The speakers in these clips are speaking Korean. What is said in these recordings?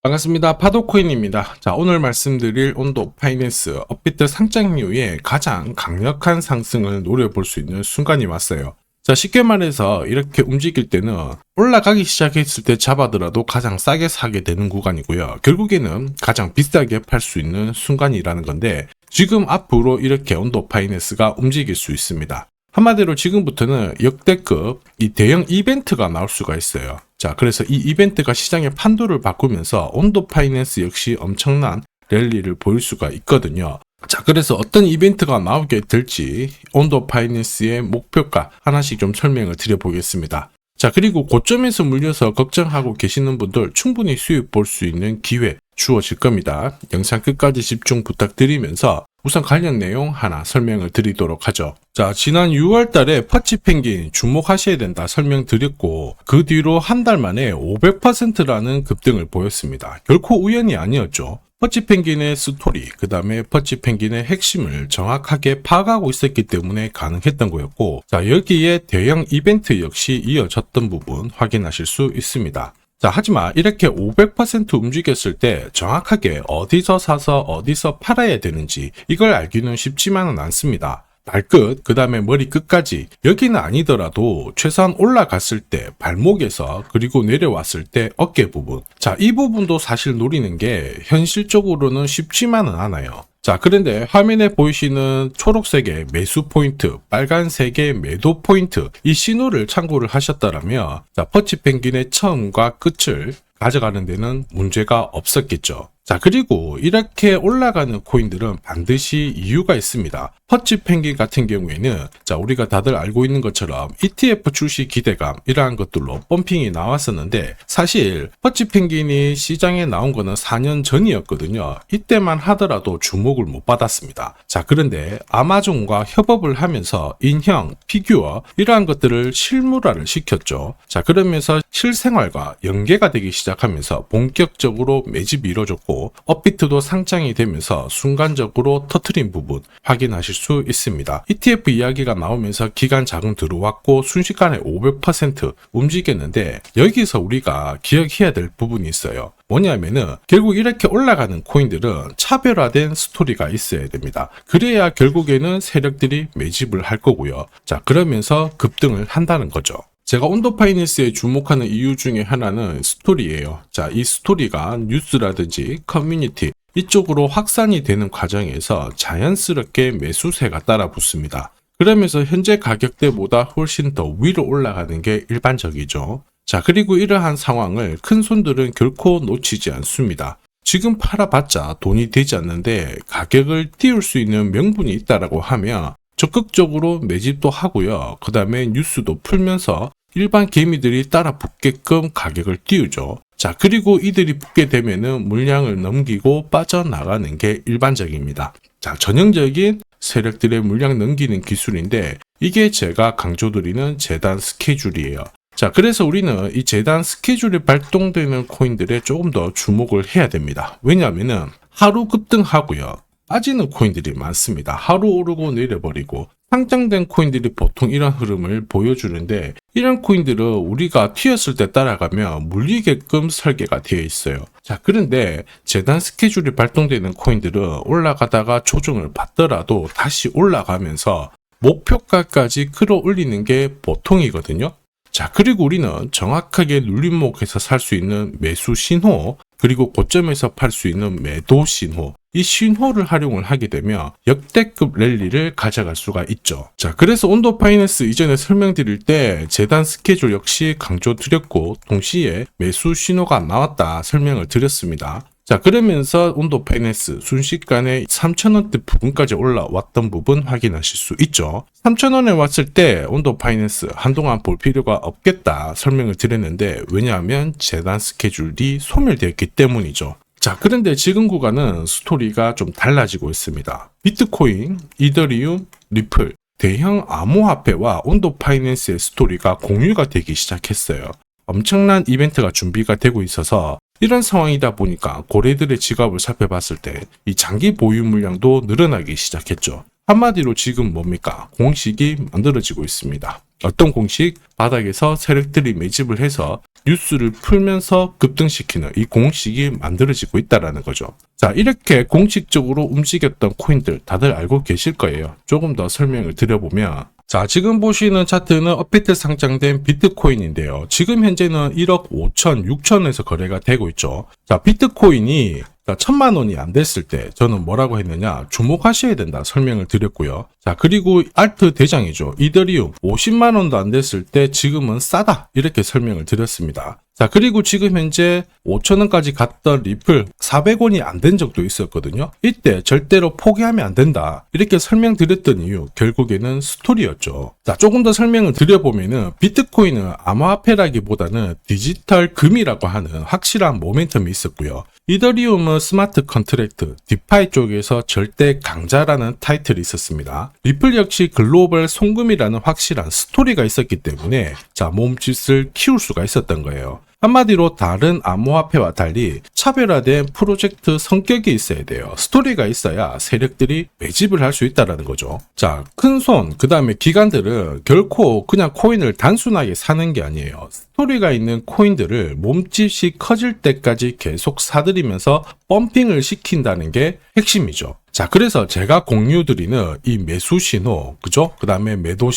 반갑습니다. 파도코인입니다. 자, 오늘 말씀드릴 온도 파이낸스 업비트 상장 이후에 가장 강력한 상승을 노려볼 수 있는 순간이 왔어요. 자, 쉽게 말해서 이렇게 움직일 때는 올라가기 시작했을 때 잡아더라도 가장 싸게 사게 되는 구간이고요. 결국에는 가장 비싸게 팔 수 있는 순간이라는 건데, 지금 앞으로 이렇게 온도 파이낸스가 움직일 수 있습니다. 한마디로 지금부터는 역대급 이 대형 이벤트가 나올 수가 있어요. 자, 그래서 이 이벤트가 시장의 판도를 바꾸면서 온도 파이낸스 역시 엄청난 랠리를 보일 수가 있거든요. 자, 그래서 어떤 이벤트가 나오게 될지 온도 파이낸스의 목표가 하나씩 좀 설명을 드려보겠습니다. 자, 그리고 고점에서 물려서 걱정하고 계시는 분들 충분히 수익 볼 수 있는 기회 주어질 겁니다. 영상 끝까지 집중 부탁드리면서 우선 관련 내용 하나 설명을 드리도록 하죠. 자, 지난 6월 달에 퍼치 펭귄 주목하셔야 된다 설명드렸고, 그 뒤로 한 달 만에 500%라는 급등을 보였습니다. 결코 우연이 아니었죠. 퍼치 펭귄의 스토리, 그 다음에 퍼치 펭귄의 핵심을 정확하게 파악하고 있었기 때문에 가능했던 거였고, 자, 여기에 대형 이벤트 역시 이어졌던 부분 확인하실 수 있습니다. 자, 하지만 이렇게 500% 움직였을 때 정확하게 어디서 사서 어디서 팔아야 되는지 이걸 알기는 쉽지만은 않습니다. 발끝, 그 다음에 머리 끝까지, 여기는 아니더라도 최소한 올라갔을 때 발목에서, 그리고 내려왔을 때 어깨 부분, 자, 이 부분도 사실 노리는 게 현실적으로는 쉽지만은 않아요. 자, 그런데 화면에 보이시는 초록색의 매수 포인트, 빨간색의 매도 포인트, 이 신호를 참고를 하셨다면, 자, 퍼치 펭귄의 처음과 끝을 가져가는 데는 문제가 없었겠죠. 자, 그리고 이렇게 올라가는 코인들은 반드시 이유가 있습니다. 퍼치 펭귄 같은 경우에는, 자, 우리가 다들 알고 있는 것처럼 ETF 출시 기대감, 이러한 것들로 펌핑이 나왔었는데, 사실 퍼치 펭귄이 시장에 나온 거는 4년 전이었거든요. 이때만 하더라도 주목을 못 받았습니다. 자, 그런데 아마존과 협업을 하면서 인형, 피규어, 이러한 것들을 실물화를 시켰죠. 자, 그러면서 실생활과 연계가 되기 시작하면서 본격적으로 매집이 이루어졌고, 업비트도 상장이 되면서 순간적으로 터트린 부분 확인하실 수 있습니다. ETF 이야기가 나오면서 기관 자금 들어왔고 순식간에 500% 움직였는데, 여기서 우리가 기억해야 될 부분이 있어요. 뭐냐면은 결국 이렇게 올라가는 코인들은 차별화된 스토리가 있어야 됩니다. 그래야 결국에는 세력들이 매집을 할 거고요. 자, 그러면서 급등을 한다는 거죠. 제가 온도 파이낸스에 주목하는 이유 중에 하나는 스토리예요. 자, 이 스토리가 뉴스라든지 커뮤니티 이쪽으로 확산이 되는 과정에서 자연스럽게 매수세가 따라 붙습니다. 그러면서 현재 가격대보다 훨씬 더 위로 올라가는 게 일반적이죠. 자, 그리고 이러한 상황을 큰 손들은 결코 놓치지 않습니다. 지금 팔아봤자 돈이 되지 않는데 가격을 띄울 수 있는 명분이 있다라고 하면 적극적으로 매집도 하고요. 그 다음에 뉴스도 풀면서 일반 개미들이 따라 붙게끔 가격을 띄우죠. 자, 그리고 이들이 붙게 되면은 물량을 넘기고 빠져나가는 게 일반적입니다. 자, 전형적인 세력들의 물량 넘기는 기술인데, 이게 제가 강조드리는 재단 스케줄이에요. 자, 그래서 우리는 이 재단 스케줄이 발동되는 코인들에 조금 더 주목을 해야 됩니다. 왜냐하면은 하루 급등하고요, 빠지는 코인들이 많습니다. 하루 오르고 내려버리고, 상장된 코인들이 보통 이런 흐름을 보여주는데, 이런 코인들은 우리가 튀었을 때 따라가면 물리게끔 설계가 되어 있어요. 자, 그런데 재단 스케줄이 발동되는 코인들은 올라가다가 조정을 받더라도 다시 올라가면서 목표가까지 끌어올리는 게 보통이거든요. 자, 그리고 우리는 정확하게 눌림목에서 살 수 있는 매수 신호, 그리고 고점에서 팔 수 있는 매도 신호, 이 신호를 활용을 하게 되면 역대급 랠리를 가져갈 수가 있죠. 자, 그래서 온도 파이낸스 이전에 설명드릴 때 재단 스케줄 역시 강조드렸고, 동시에 매수 신호가 나왔다 설명을 드렸습니다. 자, 그러면서 온도 파이낸스 순식간에 3,000원대 부분까지 올라왔던 부분 확인하실 수 있죠. 3,000원에 왔을 때 온도 파이낸스 한동안 볼 필요가 없겠다 설명을 드렸는데, 왜냐하면 재단 스케줄이 소멸되었기 때문이죠. 자, 그런데 지금 구간은 스토리가 좀 달라지고 있습니다. 비트코인, 이더리움, 리플, 대형 암호화폐와 온도 파이낸스의 스토리가 공유가 되기 시작했어요. 엄청난 이벤트가 준비가 되고 있어서 이런 상황이다 보니까 고래들의 지갑을 살펴봤을 때 이 장기 보유 물량도 늘어나기 시작했죠. 한마디로 지금 뭡니까? 공식이 만들어지고 있습니다. 어떤 공식? 바닥에서 세력들이 매집을 해서 뉴스를 풀면서 급등시키는 이 공식이 만들어지고 있다는 거죠. 자, 이렇게 공식적으로 움직였던 코인들 다들 알고 계실 거예요. 조금 더 설명을 드려보면, 자, 지금 보시는 차트는 업비트 상장된 비트코인인데요. 지금 현재는 1억 5천, 6천에서 거래가 되고 있죠. 자, 비트코인이 1,000만 원이 안 됐을 때 저는 뭐라고 했느냐, 주목하셔야 된다 설명을 드렸고요. 자, 그리고 알트 대장이죠. 이더리움 50만 원도 안 됐을 때 지금은 싸다 이렇게 설명을 드렸습니다. 자, 그리고 지금 현재 5,000원까지 갔던 리플 400원이 안 된 적도 있었거든요. 이때 절대로 포기하면 안 된다 이렇게 설명드렸던 이유, 결국에는 스토리였죠. 자, 조금 더 설명을 드려보면은 비트코인은 암호화폐라기보다는 디지털 금이라고 하는 확실한 모멘텀이 있었고요. 이더리움은 스마트 컨트랙트, 디파이 쪽에서 절대 강자라는 타이틀이 있었습니다. 리플 역시 글로벌 송금이라는 확실한 스토리가 있었기 때문에 자, 몸짓을 키울 수가 있었던 거예요. 한마디로 다른 암호화폐와 달리 차별화된 프로젝트 성격이 있어야 돼요. 스토리가 있어야 세력들이 매집을 할 수 있다는 거죠. 자, 큰손, 그 다음에 기관들은 결코 그냥 코인을 단순하게 사는 게 아니에요. 스토리가 있는 코인들을 몸집이 커질 때까지 계속 사들이면서 펌핑을 시킨다는 게 핵심이죠. 자, 그래서 제가 공유드리는 이 매수 신호, 그죠? 그 다음에 매도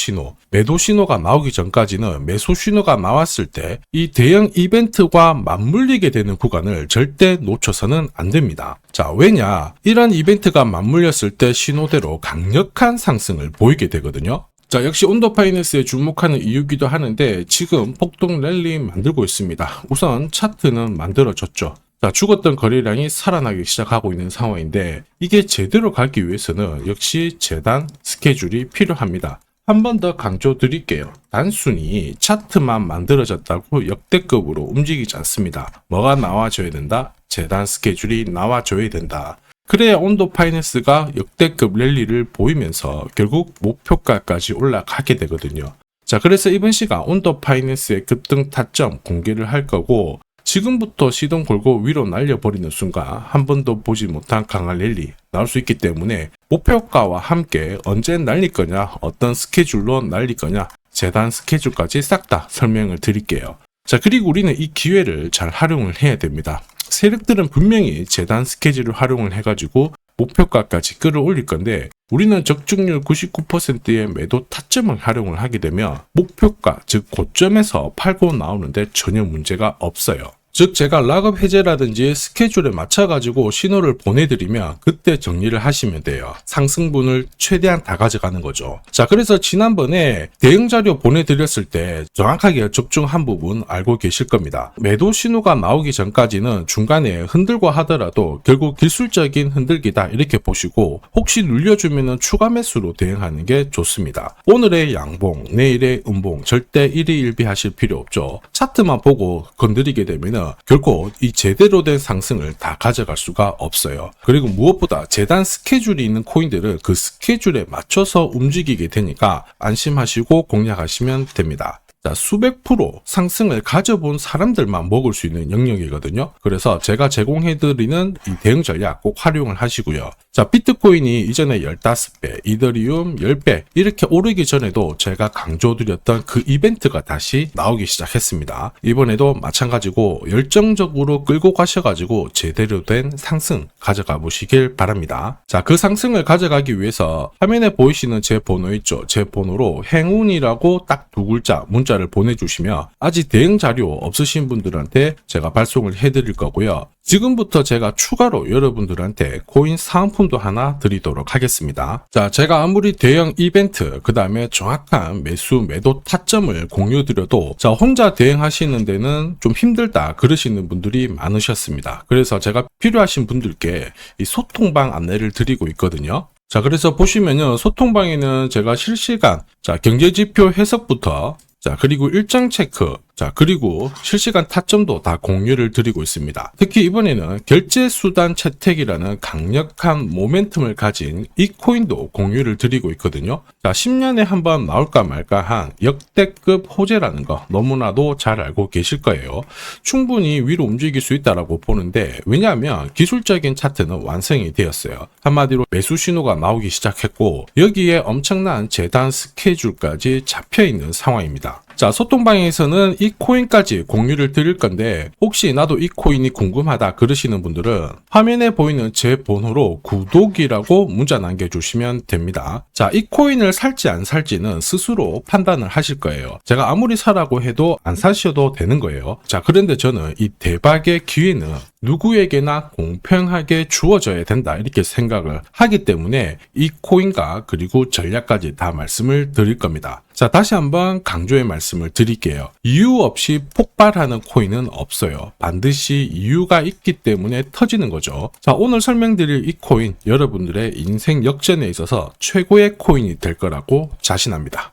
신호가 나오기 전까지는 매수 신호가 나왔을 때 이 대형 이벤트와 맞물리게 되는 구간을 절대 놓쳐서는 안 됩니다. 자, 왜냐? 이런 이벤트가 맞물렸을 때 신호대로 강력한 상승을 보이게 되거든요. 자, 역시 온도파이낸스에 주목하는 이유기도 하는데 지금 폭등 랠리 만들고 있습니다. 우선 차트는 만들어졌죠. 자, 죽었던 거래량이 살아나기 시작하고 있는 상황인데 이게 제대로 가기 위해서는 역시 재단 스케줄이 필요합니다. 한 번 더 강조 드릴게요. 단순히 차트만 만들어졌다고 역대급으로 움직이지 않습니다. 뭐가 나와줘야 된다? 재단 스케줄이 나와줘야 된다. 그래야 온도파이낸스가 역대급 랠리를 보이면서 결국 목표가까지 올라가게 되거든요. 자, 그래서 이번 시간 온도파이낸스의 급등 타점 공개를 할 거고, 지금부터 시동 걸고 위로 날려버리는 순간 한 번도 보지 못한 강한 랠리 나올 수 있기 때문에 목표가와 함께 언제 날릴 거냐, 어떤 스케줄로 날릴 거냐, 재단 스케줄까지 싹 다 설명을 드릴게요. 자, 그리고 우리는 이 기회를 잘 활용을 해야 됩니다. 세력들은 분명히 재단 스케줄을 활용을 해가지고 목표가까지 끌어올릴 건데 우리는 적중률 99%의 매도 타점을 활용을 하게 되면 목표가, 즉 고점에서 팔고 나오는데 전혀 문제가 없어요. 즉 제가 락업 해제라든지 스케줄에 맞춰가지고 신호를 보내드리면 그때 정리를 하시면 돼요. 상승분을 최대한 다 가져가는 거죠. 자, 그래서 지난번에 대응 자료 보내드렸을 때 정확하게 적중한 부분 알고 계실 겁니다. 매도 신호가 나오기 전까지는 중간에 흔들고 하더라도 결국 기술적인 흔들기다 이렇게 보시고 혹시 눌려주면 추가 매수로 대응하는 게 좋습니다. 오늘의 양봉, 내일의 음봉 절대 일희일비하실 필요 없죠. 차트만 보고 건드리게 되면 결코 이 제대로 된 상승을 다 가져갈 수가 없어요. 그리고 무엇보다 재단 스케줄이 있는 코인들은 그 스케줄에 맞춰서 움직이게 되니까 안심하시고 공략하시면 됩니다. 자, 수백 프로 상승을 가져본 사람들만 먹을 수 있는 영역이거든요. 그래서 제가 제공해드리는 이 대응 전략 꼭 활용을 하시고요. 자, 비트코인이 이전에 15배, 이더리움 10배 이렇게 오르기 전에도 제가 강조드렸던 그 이벤트가 다시 나오기 시작했습니다. 이번에도 마찬가지고 열정적으로 끌고 가셔가지고 제대로 된 상승 가져가 보시길 바랍니다. 자, 그 상승을 가져가기 위해서 화면에 보이시는 제 번호 있죠. 제 번호로 행운이라고 딱 두 글자 문자를 보내주시면 아직 대응 자료 없으신 분들한테 제가 발송을 해드릴 거고요. 지금부터 제가 추가로 여러분들한테 코인 사은품도 하나 드리도록 하겠습니다. 자, 제가 아무리 대형 이벤트, 그 다음에 정확한 매수, 매도 타점을 공유드려도 자, 혼자 대응하시는 데는 좀 힘들다 그러시는 분들이 많으셨습니다. 그래서 제가 필요하신 분들께 이 소통방 안내를 드리고 있거든요. 자, 그래서 보시면요, 소통방에는 제가 실시간 자, 경제지표 해석부터 자, 그리고 일정 체크, 자, 그리고 실시간 타점도 다 공유를 드리고 있습니다. 특히 이번에는 결제수단 채택이라는 강력한 모멘텀을 가진 이 코인도 공유를 드리고 있거든요. 자, 10년에 한번 나올까 말까한 역대급 호재라는 거 너무나도 잘 알고 계실 거예요. 충분히 위로 움직일 수 있다라고 보는데, 왜냐하면 기술적인 차트는 완성이 되었어요. 한마디로 매수 신호가 나오기 시작했고, 여기에 엄청난 재단 스케줄까지 잡혀 있는 상황입니다. 자, 소통방에서는 이 코인까지 공유를 드릴 건데, 혹시 나도 이 코인이 궁금하다 그러시는 분들은 화면에 보이는 제 번호로 구독이라고 문자 남겨주시면 됩니다. 자, 이 코인을 살지 안 살지는 스스로 판단을 하실 거예요. 제가 아무리 사라고 해도 안 사셔도 되는 거예요. 자, 그런데 저는 이 대박의 기회는 누구에게나 공평하게 주어져야 된다, 이렇게 생각을 하기 때문에 이 코인과 그리고 전략까지 다 말씀을 드릴 겁니다. 자, 다시 한번 강조의 말씀을 드릴게요. 이유 없이 폭발하는 코인은 없어요. 반드시 이유가 있기 때문에 터지는 거죠. 자, 오늘 설명드릴 이 코인, 여러분들의 인생 역전에 있어서 최고의 코인이 될 거라고 자신합니다.